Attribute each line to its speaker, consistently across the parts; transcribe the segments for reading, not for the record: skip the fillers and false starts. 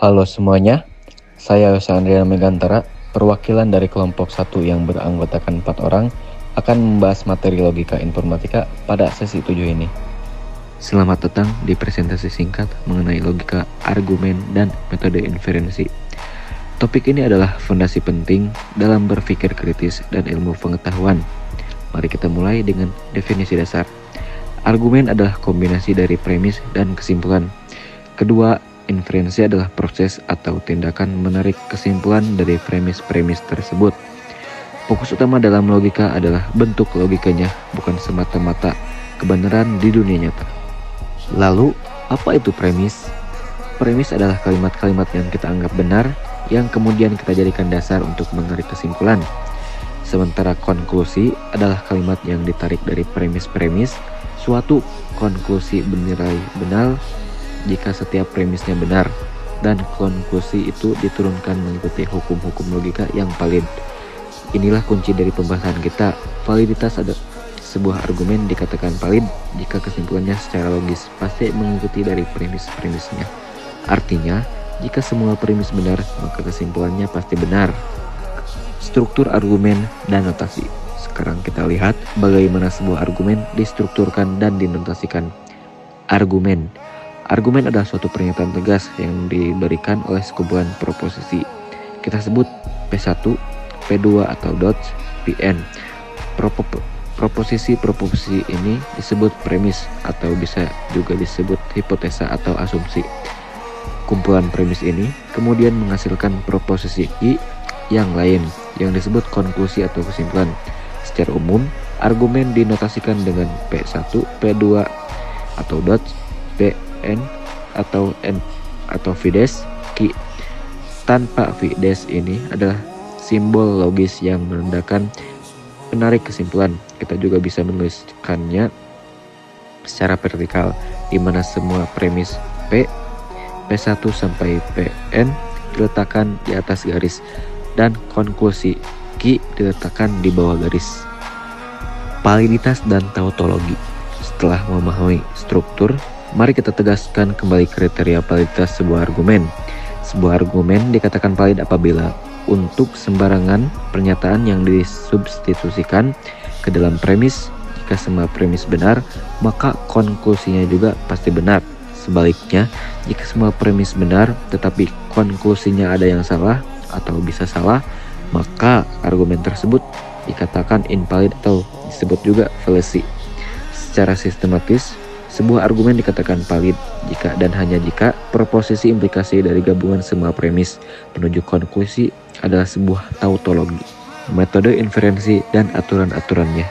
Speaker 1: Halo semuanya, saya Yosa Andriana Megantara, perwakilan dari kelompok 1 yang beranggotakan 4 orang, akan membahas materi logika informatika pada sesi 7 ini. Selamat datang di presentasi singkat mengenai logika, argumen, dan metode inferensi. Topik ini adalah fondasi penting dalam berpikir kritis dan ilmu pengetahuan. Mari kita mulai dengan definisi dasar. Argumen adalah kombinasi dari premis dan kesimpulan. Kedua, inferensi adalah proses atau tindakan menarik kesimpulan dari premis-premis tersebut. Fokus utama dalam logika adalah bentuk logikanya, bukan semata-mata kebenaran di dunia nyata. Lalu, apa itu premis? Premis adalah kalimat-kalimat yang kita anggap benar, yang kemudian kita jadikan dasar untuk menarik kesimpulan. Sementara konklusi adalah kalimat yang ditarik dari premis-premis. Suatu konklusi bernilai benar jika setiap premisnya benar, dan konklusi itu diturunkan mengikuti hukum-hukum logika yang valid. Inilah kunci dari pembahasan kita. Validitas ada sebuah argumen dikatakan valid jika kesimpulannya secara logis pasti mengikuti dari premis-premisnya. Artinya, jika semua premis benar, maka kesimpulannya pasti benar. Struktur argumen dan notasi. Sekarang kita lihat bagaimana sebuah argumen distrukturkan dan dinotasikan. Argumen adalah suatu pernyataan tegas yang diberikan oleh sekumpulan proposisi. Kita sebut P1, P2 atau dots, Pn. Proposisi ini disebut premis atau bisa juga disebut hipotesa atau asumsi. Kumpulan premis ini kemudian menghasilkan proposisi I yang lain yang disebut konklusi atau kesimpulan. Secara umum, argumen dinotasikan dengan P1, P2 atau dots, Pn atau N atau fides, Q. Tanpa fides ini adalah simbol logis yang menandakan penarik kesimpulan. Kita juga bisa menuliskannya secara vertikal, di mana semua premis P1 sampai Pn diletakkan di atas garis dan konklusi Q diletakkan di bawah garis. Validitas dan tautologi. Setelah memahami struktur, mari kita tegaskan kembali kriteria validitas sebuah argumen. Sebuah argumen dikatakan valid apabila untuk sembarangan pernyataan yang disubstitusikan ke dalam premis, jika semua premis benar, maka konklusinya juga pasti benar. Sebaliknya, jika semua premis benar tetapi konklusinya ada yang salah atau bisa salah, maka argumen tersebut dikatakan invalid atau disebut juga fallacy. Secara sistematis, sebuah argumen dikatakan valid jika dan hanya jika proposisi implikasi dari gabungan semua premis menuju konklusi adalah sebuah tautologi. Metode inferensi dan aturan-aturannya.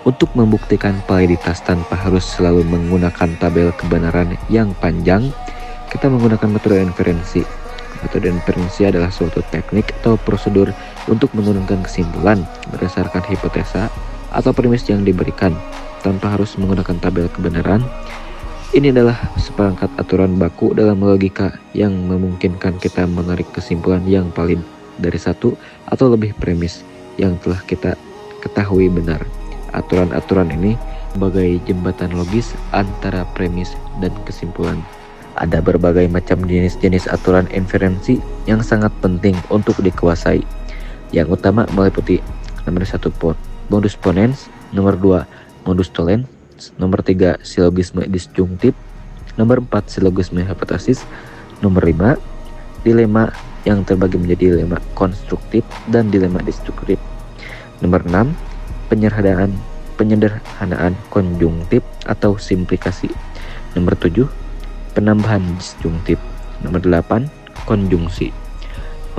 Speaker 1: Untuk membuktikan validitas tanpa harus selalu menggunakan tabel kebenaran yang panjang, kita menggunakan metode inferensi. Metode inferensi adalah suatu teknik atau prosedur untuk menurunkan kesimpulan berdasarkan hipotesa atau premis yang diberikan tanpa harus menggunakan tabel kebenaran. Ini adalah seperangkat aturan baku dalam logika yang memungkinkan kita menarik kesimpulan yang valid dari satu atau lebih premis yang telah kita ketahui benar. Aturan-aturan ini sebagai jembatan logis antara premis dan kesimpulan. Ada berbagai macam jenis-jenis aturan inferensi yang sangat penting untuk dikuasai. Yang utama meliputi nomor 1 modus ponens, nomor 2 modus tollens, nomor 3 silogisme disjungtif, nomor 4 silogisme hipotesis, nomor 5 dilema yang terbagi menjadi dilema konstruktif dan dilema destruktif, nomor 6 penyederhanaan konjungtif atau simplikasi, nomor 7 penambahan disjungtif, nomor 8 konjungsi.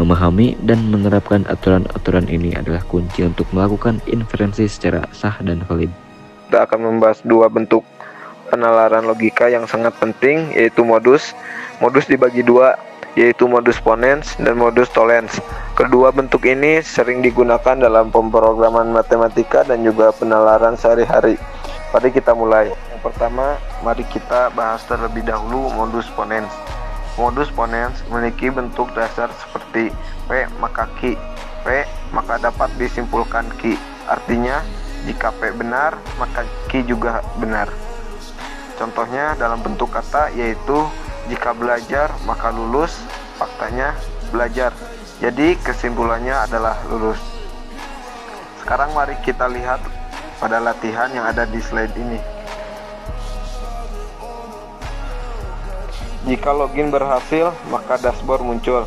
Speaker 1: Memahami dan menerapkan aturan-aturan ini adalah kunci untuk melakukan inferensi secara sah dan valid.
Speaker 2: Kita akan membahas dua bentuk penalaran logika yang sangat penting, yaitu modus. Modus dibagi dua, yaitu modus ponens dan modus tollens. Kedua bentuk ini sering digunakan dalam pemrograman matematika dan juga penalaran sehari-hari. Mari kita mulai. Yang pertama, mari kita bahas terlebih dahulu modus ponens. Modus ponens memiliki bentuk dasar seperti P maka Q. P maka dapat disimpulkan Q. Artinya, jika P benar, maka Q juga benar. Contohnya dalam bentuk kata yaitu jika belajar maka lulus, faktanya belajar. Jadi kesimpulannya adalah lulus. Sekarang mari kita lihat pada latihan yang ada di slide ini. Jika login berhasil, maka dashboard muncul.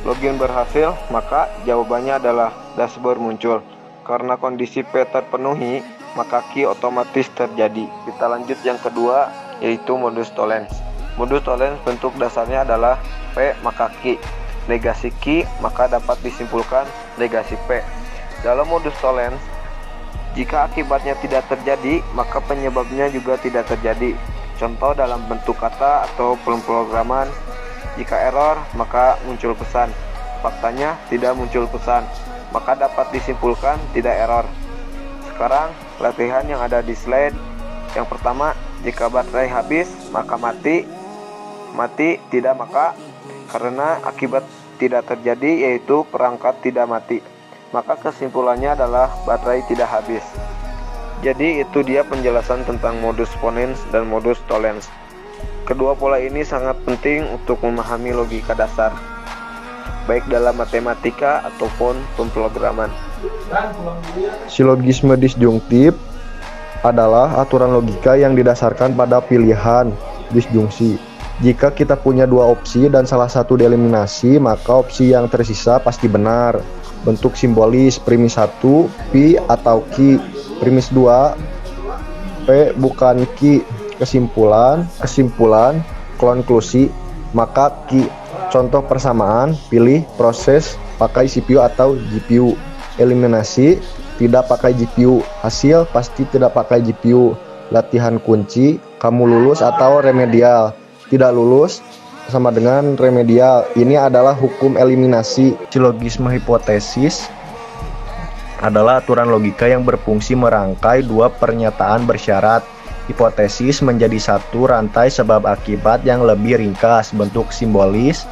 Speaker 2: Login berhasil, maka jawabannya adalah dashboard muncul. Karena kondisi P terpenuhi, maka key otomatis terjadi. Kita lanjut yang kedua, yaitu modus tollens. Modus tollens bentuk dasarnya adalah P maka key. Negasi key maka dapat disimpulkan negasi P. Dalam modus tollens, jika akibatnya tidak terjadi, maka penyebabnya juga tidak terjadi. Contoh dalam bentuk kata atau pemrograman, jika error maka muncul pesan. Faktanya tidak muncul pesan, maka dapat disimpulkan tidak error. Sekarang latihan yang ada di slide. Yang pertama, jika baterai habis maka mati. Mati tidak maka, karena akibat tidak terjadi yaitu perangkat tidak mati. Maka kesimpulannya adalah baterai tidak habis. Jadi itu dia penjelasan tentang modus ponens dan modus tollens. Kedua pola ini sangat penting untuk memahami logika dasar, baik dalam matematika ataupun pemrograman.
Speaker 3: Silogisme disjungtif adalah aturan logika yang didasarkan pada pilihan disjungsi. Jika kita punya dua opsi dan salah satu dieliminasi, maka opsi yang tersisa pasti benar. Bentuk simbolis premis 1, pi atau ki. Premis 2, P bukan ki. Kesimpulan, konklusi, maka ki. Contoh persamaan, pilih proses pakai CPU atau GPU. Eliminasi, tidak pakai GPU. Hasil, pasti tidak pakai GPU. Latihan kunci, kamu lulus atau remedial. Tidak lulus, sama dengan remedial. Ini adalah hukum eliminasi. Silogisme hipotesis adalah aturan logika yang berfungsi merangkai dua pernyataan bersyarat. Hipotesis menjadi satu rantai sebab akibat yang lebih ringkas. Bentuk simbolis,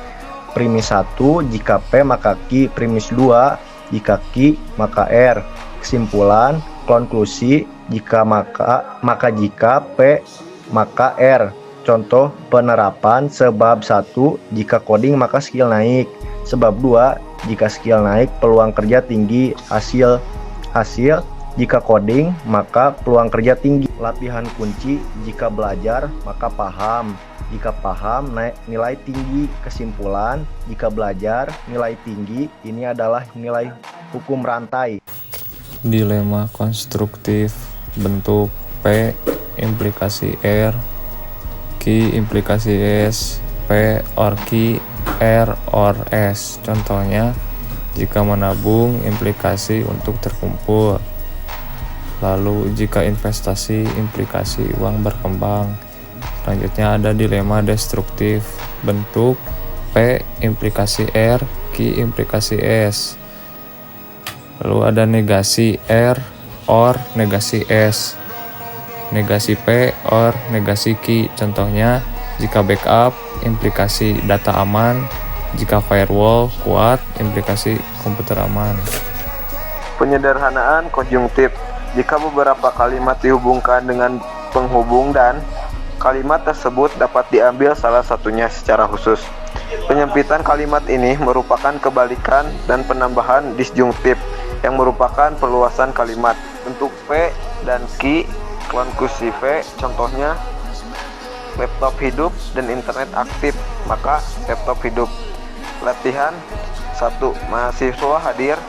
Speaker 3: premis 1 jika P maka Q, premis 2 jika Q maka R. Kesimpulan, konklusi, jika maka jika P maka R. Contoh penerapan, sebab 1 jika coding maka skill naik, sebab 2 jika skill naik peluang kerja tinggi. Hasil jika coding maka peluang kerja tinggi. Latihan kunci, jika belajar maka paham, jika paham naik nilai tinggi. Kesimpulan, jika belajar nilai tinggi. Ini adalah nilai hukum rantai.
Speaker 4: Dilema konstruktif bentuk P implikasi R, Q implikasi S, P or Q, R or S. Contohnya, jika menabung implikasi untuk terkumpul. Lalu jika investasi implikasi uang berkembang. Selanjutnya ada dilema destruktif bentuk P implikasi R, Q implikasi S. Lalu ada negasi R or negasi S, negasi P or negasi Q. Contohnya, jika backup implikasi data aman, jika firewall kuat implikasi komputer aman.
Speaker 2: Penyederhanaan konjungtif, jika beberapa kalimat dihubungkan dengan penghubung dan kalimat tersebut dapat diambil salah satunya secara khusus. Penyempitan kalimat ini merupakan kebalikan dan penambahan disjungtif yang merupakan perluasan kalimat. Bentuk P dan Q, konklusi V, contohnya laptop hidup dan internet aktif, maka laptop hidup. Latihan 1. Mahasiswa hadir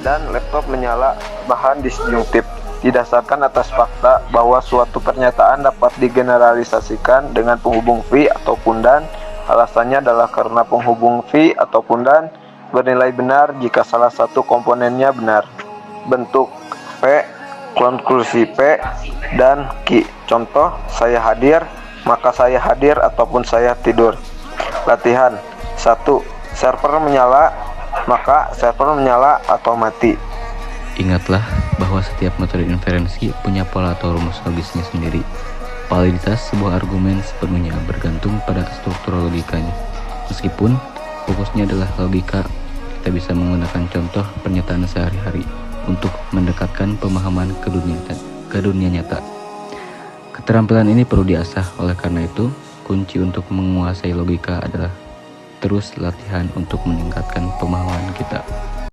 Speaker 2: dan laptop menyala. Bahan disjungtif didasarkan atas fakta bahwa suatu pernyataan dapat digeneralisasikan dengan penghubung V ataupun dan. Alasannya adalah karena penghubung V ataupun dan bernilai benar jika salah satu komponennya benar. Bentuk P, konklusi P dan Q. Contoh, saya hadir, maka saya hadir ataupun saya tidur. Latihan 1. Server menyala, maka server menyala atau mati.
Speaker 1: Ingatlah bahwa setiap metode inferensi punya pola atau rumus logisnya sendiri. Validitas sebuah argumen sepenuhnya bergantung pada struktur logikanya. Meskipun fokusnya adalah logika, kita bisa menggunakan contoh pernyataan sehari-hari untuk mendekatkan pemahaman ke dunia nyata. Keterampilan ini perlu diasah, oleh karena itu, Kunci untuk menguasai logika adalah terus latihan untuk meningkatkan pemahaman kita.